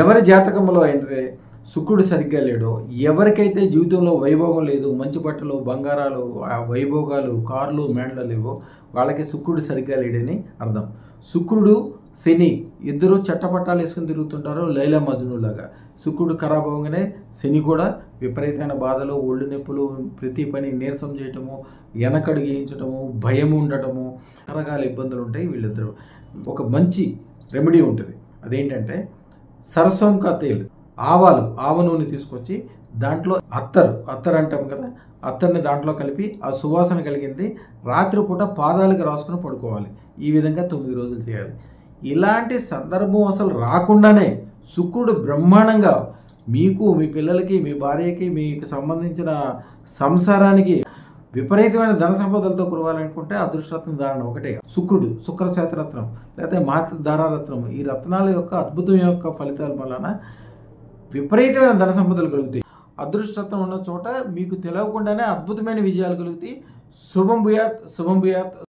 ఎవరి జాతకంలో అయితే శుక్రుడు సరిగ్గా లేడో, ఎవరికైతే జీవితంలో వైభోగం లేదు, మంచి బట్టలు, బంగారాలు, వైభోగాలు, కార్లు, మేడలు లేవో వాళ్ళకి శుక్రుడు సరిగ్గా లేడని అర్థం. శుక్రుడు, శని ఇద్దరు చట్టపట్టాలు వేసుకుని తిరుగుతుంటారు లైలా మజ్నులాగా. శుక్రుడు ఖరాబ్ అవ్వగానే శని కూడా విపరీతమైన బాధలు, ఒళ్ళు నొప్పులు, ప్రతి పని నీరసం చేయటము, వెనకడుగు వేయించటము, భయం ఉండటము, రకరకాల ఇబ్బందులు ఉంటాయి వీళ్ళిద్దరు. ఒక మంచి రెమెడీ ఉంటుంది. అదేంటంటే సరసోం కా తేల్, ఆవ నూనె తీసుకొచ్చి దాంట్లో అత్తర్ అంటాం కదా, అత్తర్ని దాంట్లో కలిపి ఆ సువాసన కలిగింది రాత్రిపూట పాదాలకు రాసుకుని పడుకోవాలి. ఈ విధంగా 9 రోజులు చేయాలి. ఇలాంటి సందర్భం అసలు రాకుండానే శుక్రుడు బ్రహ్మాండంగా మీకు, మీ పిల్లలకి, మీ భార్యకి, మీకు సంబంధించిన సంసారానికి విపరీతమైన ధన సంపదలతో కురవాలనుకుంటే అదృష్టరత్నం ధారణ ఒకటే. శుక్రుడు, శుక్రశాతరత్నం లేకపోతే మాతృధారారత్నం, ఈ రత్నాల యొక్క అద్భుతం యొక్క ఫలితాల వలన విపరీతమైన ధన సంపదలు కలుగుతాయి. అదృష్టరత్నం ఉన్న చోట మీకు తెలియకుండానే అద్భుతమైన విజయాలు కలుగుతాయి. శుభం భూయాత్, శుభం భూయాత్.